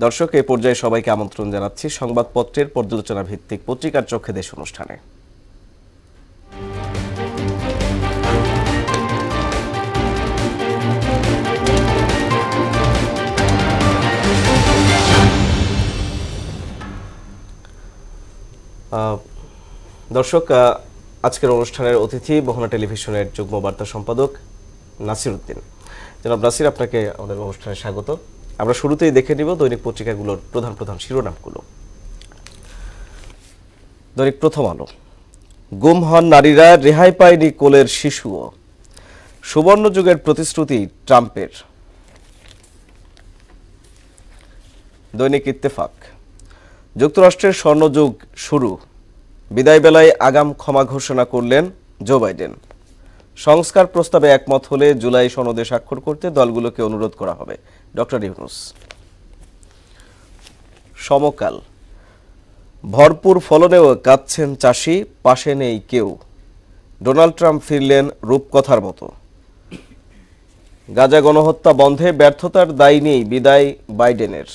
দর্শক, এই পর্যায়ে সবাইকে আমন্ত্রণ জানাচ্ছি সংবাদপত্রের পর্যালোচনা ভিত্তিক পত্রিকার চোখে দেশ অনুষ্ঠানে। দর্শক, আজকের অনুষ্ঠানের অতিথি মোহনা টেলিভিশনের যুগ্ম বার্তা সম্পাদক নাসির উদ্দিন। জনাব নাসির, আপনাকে আমাদের অনুষ্ঠানে স্বাগত। আমরা শুরুতেই দেখে নিব দৈনিক পত্রিকাগুলোর প্রধান প্রধান শিরোনামগুলো। দৈনিক প্রথম আলো, গুম হন নারীরা, রেহাই পায়নি কোলের শিশুও। সুবর্ণ যুগের প্রতিশ্রুতি ট্রাম্পের। দৈনিক ইত্তেফাক, যুক্তরাষ্ট্রের স্বর্ণযুগ শুরু, বিদায় বেলায় আগাম ক্ষমা ঘোষণা করলেন জো বাইডেন। সংস্কার প্রস্তাবে একমত হলে জুলাই সনদে স্বাক্ষর করতে দলগুলোকে অনুরোধ করা হবে, ডক্টর ইউনূস। সমকাল, ভরপুর ফলনেও কাঁদছেন চাষি, পাশে নেই কেউ। ডোনাল্ড ট্রাম্প ফিরলেন রূপকথার মতো। গাজা গণহত্যা বন্ধে ব্যর্থতার দায় নেই বিদায় বাইডেনের।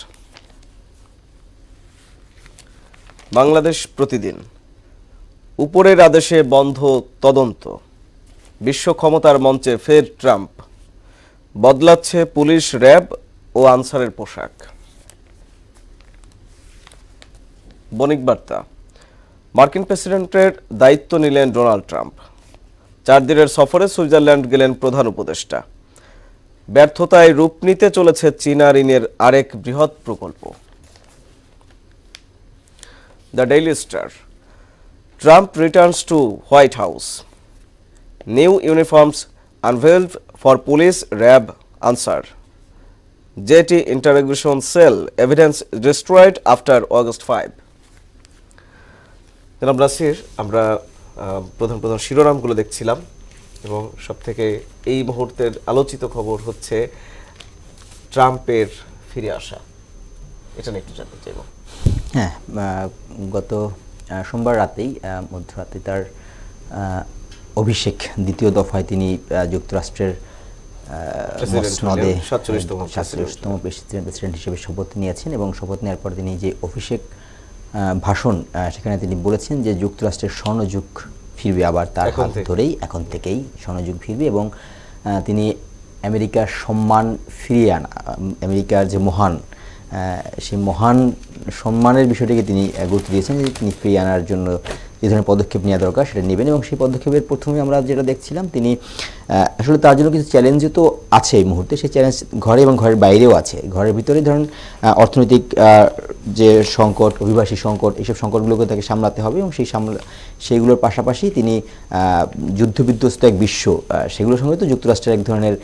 বাংলাদেশ প্রতিদিন, উপরের আদেশে বন্ধ তদন্ত, বিশ্ব ক্ষমতার মঞ্চে ফের ট্রাম্প। বদলাচ্ছে পুলিশ, র্যাব ও আনসারের পোশাক। বণিক বার্তা, মার্কিন প্রেসিডেন্টের দায়িত্ব নিলেন ডোনাল্ড ট্রাম্প। 4 দিনের সফরে সুইজারল্যান্ড গেলেন প্রধান উপদেষ্টা। ব্যর্থতায় রূপ নিতে চলেছে চীনা ঋণের আরেক বৃহৎ প্রকল্প। The daily star, Trump returns to White House. New uniforms unveiled for police, RAB, Ansar. JT interrogation cell, evidence destroyed after August 5. জনাব নাসির, আমরা প্রধান প্রধান শিরোনামগুলো দেখছিলাম এবং সবথেকে এই মুহূর্তের আলোচিত খবর হচ্ছে ট্রাম্পের ফিরে আসা। এটা নিয়ে একটু জানতে চাইব। হ্যাঁ, গত সোমবার রাতেই মধ্যরাতে তার অভিষেক, দ্বিতীয় দফায় তিনি যুক্তরাষ্ট্রের মসনদে 47তম প্রেসিডেন্ট হিসেবে শপথ নিয়েছেন এবং শপথ নেওয়ার পর তিনি যে অভিষেক ভাষণ, সেখানে তিনি বলেছেন যে যুক্তরাষ্ট্রের স্বর্ণযুগ ফিরবে, আবার তার হাত ধরেই এখন থেকেই স্বর্ণযুগ ফিরবে এবং তিনি আমেরিকার সম্মান ফিরিয়ে আনা, আমেরিকার যে মহান সেই মহান সম্মানের বিষয়টিকে তিনি গুরুত্ব দিয়েছেন যে তিনি ফিরিয়ে আনার জন্য যে ধরনের পদক্ষেপ নেওয়া দরকার সেটা নেবেন। এবং সেই পদক্ষেপের প্রথমে আমরা যেটা দেখছিলাম, তিনি আসলে তার জন্য কিছু চ্যালেঞ্জও তো আছে এই মুহূর্তে। সেই চ্যালেঞ্জ ঘরে এবং ঘরের বাইরেও আছে। ঘরের ভিতরে ধরুন অর্থনৈতিক যে সংকট, অভিবাসী সংকট, এইসব সংকটগুলোকে তাকে সামলাতে হবে এবং সেইগুলোর পাশাপাশি তিনি যুদ্ধবিধ্বস্ত এক বিশ্ব, সেগুলোর সঙ্গে তো যুক্তরাষ্ট্রের এক ধরনের,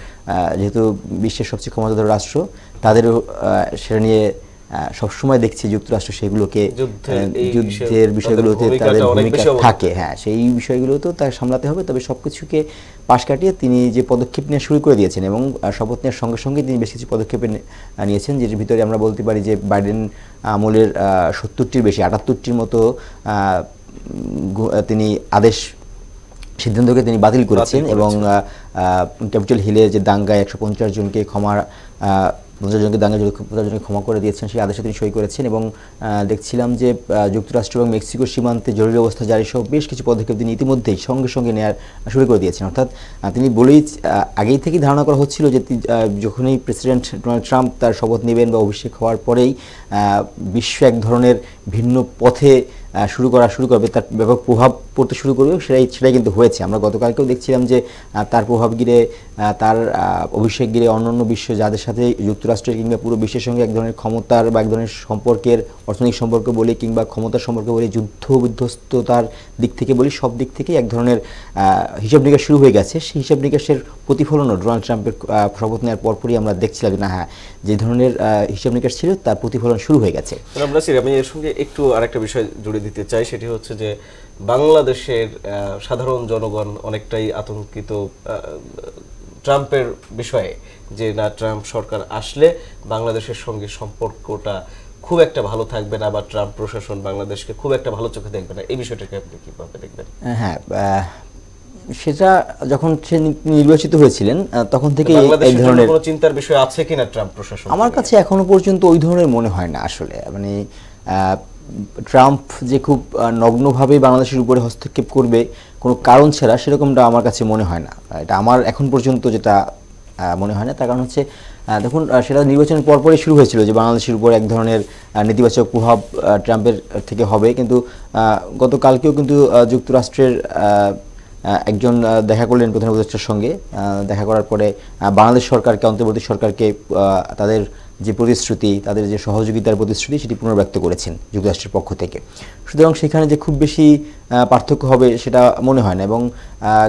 যেহেতু বিশ্বের সবচেয়ে ক্ষমতাধর রাষ্ট্র, তাদেরও সেটা নিয়ে সবসময় দেখছি যুক্তরাষ্ট্র সেগুলোকে যুদ্ধের বিষয়গুলোতে তাদের ভূমিকা থাকে। হ্যাঁ, সেই বিষয়গুলোতেও তার সামলাতে হবে। তবে সব কিছুকে পাশ কাটিয়ে তিনি যে পদক্ষেপ নেওয়া শুরু করে দিয়েছেন এবং শপথ নেওয়ার সঙ্গে সঙ্গে তিনি বেশ কিছু পদক্ষেপ নিয়েছেন, যেটির ভিতরে আমরা বলতে পারি যে বাইডেন আমলের 70টির বেশি, 78টির মতো তিনি সিদ্ধান্তকে তিনি বাতিল করেছেন এবং ক্যাপিটাল হিলে যে দাঙ্গায় 150 জনকে ক্ষমা 50 জনকে ক্ষমা করে দিয়েছেন, সেই আদেশে তিনি সই করেছেন। এবং দেখছিলাম যে যুক্তরাষ্ট্র এবং মেক্সিকো সীমান্তে জরুরি অবস্থা জারি সহ বেশ কিছু পদক্ষেপ তিনি ইতিমধ্যেই সঙ্গে সঙ্গে নেওয়ার শুরু করে দিয়েছেন। অর্থাৎ তিনি বলেই আগেই থেকেই ধারণা করা হচ্ছিল যে যখনই প্রেসিডেন্ট ডোনাল্ড ট্রাম্প তার শপথ নেবেন বা অভিষেক হওয়ার পরেই বিশ্ব এক ধরনের ভিন্ন পথে শুরু করবে, তার ব্যাপক প্রভাব পড়তে শুরু করবে। সেটাই কিন্তু হয়েছে। আমরা গতকালকেও দেখছিলাম যে তার প্রভাব ঘিরে, তার অভিষেক ঘিরে অন্যান্য বিশ্ব যাদের সাথে যুক্তরাষ্ট্রের কিংবা পুরো বিশ্বের সঙ্গে এক ধরনের ক্ষমতার বা এক ধরনের সম্পর্কের, অর্থনৈতিক সম্পর্ক বলি কিংবা ক্ষমতার সম্পর্ক বলি, যুদ্ধ বিধ্বস্ততার দিক থেকে বলি, সব দিক থেকেই এক ধরনের হিসাব নিকাশ শুরু হয়ে গেছে। সেই হিসাব নিকাশের প্রতিফলনও ডোনাল্ড ট্রাম্পের শপথ নেওয়ার পরপরই আমরা দেখছিলাম না, হ্যাঁ, যে ধরনের হিসাব নিকাশ ছিল তার প্রতিফলন শুরু হয়ে গেছে। আমি এর সঙ্গে একটু আরেকটা বিষয় জুড়ে দিতে চাই, সেটি হচ্ছে যে বাংলাদেশের সাধারণ জনগণ অনেকটাই আতঙ্কিত ট্রাম্পের বিষয়ে, যে না, ট্রাম্প সরকার আসলে বাংলাদেশের সঙ্গে সম্পর্কটা খুব একটা ভালো থাকবে না বা ট্রাম্প প্রশাসন বাংলাদেশকে খুব একটা ভালো চোখে দেখবে না। এই বিষয়টাকে আপনি কিভাবে দেখবেন? হ্যাঁ, সেটা যখন সে নির্বাচিত হয়েছিলেন তখন থেকে এই বাংলাদেশের জন্য ধরনের কোনো চিন্তার বিষয় আছে কিনা ট্রাম্প প্রশাসন? আমার কাছে এখনো পর্যন্ত ওই ধরনের মনে হয় না আসলে। মানে ট্রাম্প যে খুব নগ্নভাবে বাংলাদেশের উপরে হস্তক্ষেপ করবে কোনো কারণ ছাড়া, সেরকমটা আমার কাছে মনে হয় না। এটা আমার এখন পর্যন্ত যেটা মনে হয় না। তার কারণ হচ্ছে দেখুন, সেটা নির্বাচনের পরপরই শুরু হয়েছিল যে বাংলাদেশের উপর এক ধরনের নেতিবাচক প্রভাব ট্রাম্পের থেকে হবে, কিন্তু গতকালকেও কিন্তু যুক্তরাষ্ট্রের একজন দেখা করলেন প্রধান উপদেষ্টার সঙ্গে। দেখা করার পরে বাংলাদেশ সরকারকে, অন্তর্বর্তী সরকারকে তাদের যে প্রতিশ্রুতি, তাদের যে সহযোগিতার প্রতিশ্রুতি, সেটি পুনর্ব্যক্ত করেছেন যুক্তরাষ্ট্রের পক্ষ থেকে। সুতরাং সেখানে যে খুব বেশি পার্থক্য হবে সেটা মনে হয় না। এবং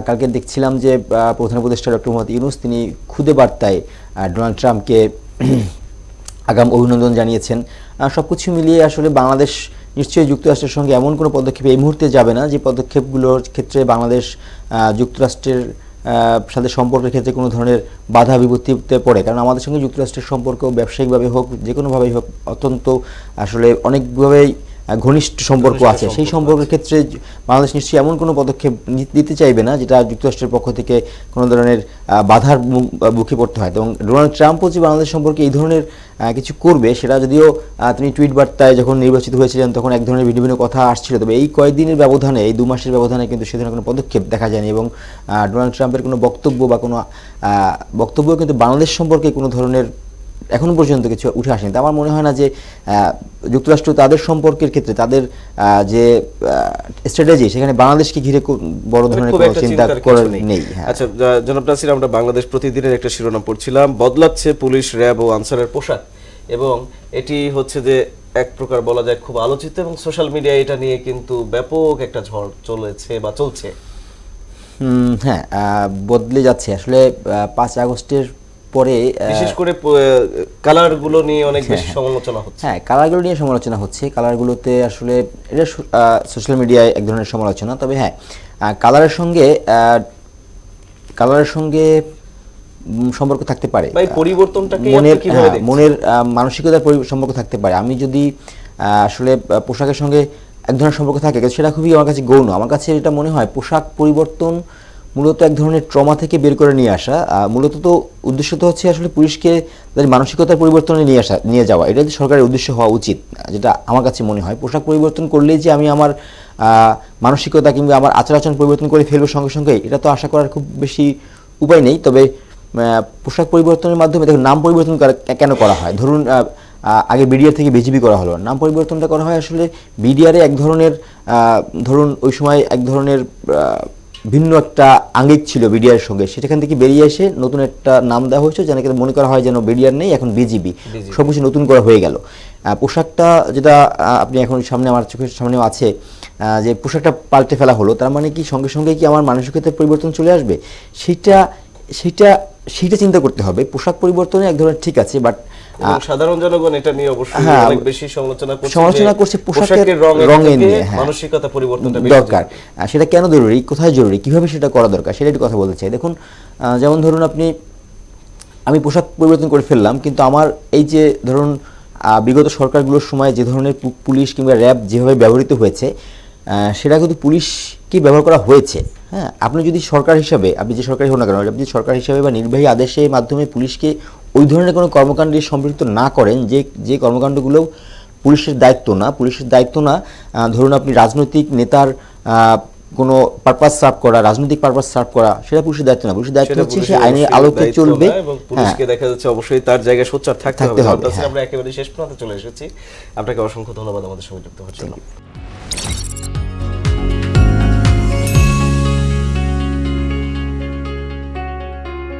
কালকে দেখছিলাম যে প্রধান উপদেষ্টা ডক্টর মোহাম্মদ ইউনূস তিনি খুদে বার্তায় ডোনাল্ড ট্রাম্পকে আগাম অভিনন্দন জানিয়েছেন। সব কিছু মিলিয়ে আসলে বাংলাদেশ নিশ্চয়ই যুক্তরাষ্ট্রের সঙ্গে এমন কোনো পদক্ষেপ এই মুহূর্তে যাবে না যে পদক্ষেপগুলোর ক্ষেত্রে বাংলাদেশ যুক্তরাষ্ট্রের সাথে সম্পর্কের ক্ষেত্রে কোনো ধরনের বাধা বিপত্তিতে পড়ে। কারণ আমাদের সঙ্গে যুক্তরাষ্ট্রের সম্পর্ক ব্যবসায়িকভাবে হোক, যে কোনোভাবেই হোক, অত্যন্ত আসলে অনেকভাবেই ঘনিষ্ঠ সম্পর্ক আছে। সেই সম্পর্কের ক্ষেত্রে বাংলাদেশ নিশ্চয়ই এমন কোনো পদক্ষেপ দিতে চাইবে না যেটা যুক্তরাষ্ট্রের পক্ষ থেকে কোনো ধরনের বাধার মুখে পড়তে হয়। এবং ডোনাল্ড ট্রাম্পও যে বাংলাদেশ সম্পর্কে এই ধরনের কিছু করবে, সেটা যদিও তিনি টুইট বার্তায় যখন নির্বাচিত হয়েছিলেন তখন এক ধরনের ভিন্ন ভিন্ন কথা আসছিল, তবে এই কয়েকদিনের ব্যবধানে, এই 2 মাসের ব্যবধানে কিন্তু সে ধরনের কোনো পদক্ষেপ দেখা যায়নি। এবং ডোনাল্ড ট্রাম্পের কোনো বক্তব্য বা কোনো বক্তব্য কিন্তু বাংলাদেশ সম্পর্কে কোনো ধরনের এখনো পর্যন্ত কিছু উঠে আসেনি। আমার মনে হয় না যে যুক্তরাষ্ট্র তাদের সম্পর্কের ক্ষেত্রে তাদের যে স্ট্র্যাটেজি, সেখানে বাংলাদেশকে ঘিরে বড় ধরনের কোনো চিন্তা করে নেই। আচ্ছা জনাব নাসির, আমরা বাংলাদেশ প্রতিদিনের একটা শিরোনাম পড়ছিলাম, বদলাচ্ছে পুলিশ, র্যাব ও আনসারের পোশাক, এবং এটি হচ্ছে যে এক প্রকার বলা যায় খুব আলোচিত, এবং সোশ্যাল মিডিয়ায় এটা নিয়ে কিন্তু ব্যাপক একটা ঝড় চলেছে বা চলছে। হ্যাঁ, বদলে যাচ্ছে আসলে। 5 আগস্টের পরে বিশেষ করে কালারগুলো নিয়ে অনেক বেশি সমালোচনা হচ্ছে। হ্যাঁ, কালারগুলো নিয়ে সমালোচনা হচ্ছে। কালারগুলোতে আসলে এটা সোশ্যাল মিডিয়ায় এক ধরনের সমালোচনা। তবে হ্যাঁ, কালারের সঙ্গে সম্পর্ক থাকতে পারে, মনের মানসিকতার সম্পর্ক থাকতে পারে। আমি যদি আসলে পোশাকের সঙ্গে এক ধরনের সম্পর্ক থাকে, সেটা খুবই আমার কাছে গৌণ। আমার কাছে এটা মনে হয় পোশাক পরিবর্তন মূলত এক ধরনের ট্রমা থেকে বের করে নিয়ে আসা। মূলত তো উদ্দেশ্য তো হচ্ছে আসলে পুলিশকে তাদের মানসিকতার পরিবর্তনে নিয়ে যাওয়া। এটা যে সরকারের উদ্দেশ্য হওয়া উচিত, যেটা আমার কাছে মনে হয়। পোশাক পরিবর্তন করলেই যে আমি আমার মানসিকতা কিংবা আমার আচার আচরণ পরিবর্তন করে ফেলবো সঙ্গে সঙ্গে, এটা তো আশা করার খুব বেশি উপায় নেই। তবে পোশাক পরিবর্তনের মাধ্যমে দেখুন, নাম পরিবর্তন কেন করা হয়? ধরুন আগে বিডিআর থেকে বিজিবি করা হলো, নাম পরিবর্তনটা করা হয় আসলে বিডিআরে এক ধরনের, ধরুন ওই সময় এক ধরনের ভিন্ন একটা আঙ্গিক ছিল বিডিআর সঙ্গে, সেখান থেকে বেরিয়ে এসে নতুন একটা নাম দেওয়া হয়েছে, যেন মনে করা হয় যেন বিডিআর নেই, এখন বিজিবি, সবকিছু নতুন করা হয়ে গেল। পোশাকটা যেটা আপনি এখন সামনে, আমার চোখের সামনেও আছে, যে পোশাকটা পাল্টে ফেলা হলো, তার মানে কি সঙ্গে সঙ্গে কি আমার মানসিকতার পরিবর্তন চলে আসবে? সেটা চিন্তা করতে হবে। পোশাক পরিবর্তনে এক ধরনের ঠিক আছে, বাট সাধারণ জনগণ এটা নিয়ে অবশ্যই অনেক বেশি সমালোচনা করছে পোশাকের রঙে নিয়ে মানসিকতা পরিবর্তনটা দরকার। সেটা কেন জরুরি, কোথায় জরুরি, কিভাবে সেটা করা দরকার, সেটা একটু কথা বলতে চাই। দেখুন, যেমন ধরুন আমি পোশাক পরিবর্তন করে ফেললাম, কিন্তু আমার এই যে ধরুন বিগত সরকারগুলোর সময় যে ধরনের পুলিশ কিংবা র্যাব যেভাবে ব্যবহৃত হয়েছে, সেটা কিন্তু পুলিশকে ব্যবহার করা হয়েছে। হ্যাঁ, আপনি যদি সরকার হিসাবে, আপনি যে সরকারই হন না কেন, আপনি যদি সরকার হিসাবে বা নির্বাহী আদেশের মাধ্যমে পুলিশকে ওই ধরনের কোনো কর্মকাণ্ডে সম্পৃক্ত না করেন, যে কর্মকাণ্ডগুলো পুলিশের দায়িত্ব না, ধরুন আপনি রাজনৈতিক নেতার কোনো পারপাস সার্ভ করা, রাজনৈতিক পারপাস সার্ভ করা, সেটা পুলিশের দায়িত্ব না। পুলিশের দায়িত্ব হচ্ছে সে আইনের আলোকে চলবে, এবং পুলিশকে দেখা যাচ্ছে অবশ্যই তার জায়গায় সোচ্চার থাকতে হবে। আমরা একেবারে শেষ পর্যন্ত চলে এসেছি। আপনাকে অসংখ্য ধন্যবাদ আমাদের সঙ্গে যুক্ত হওয়ার জন্য।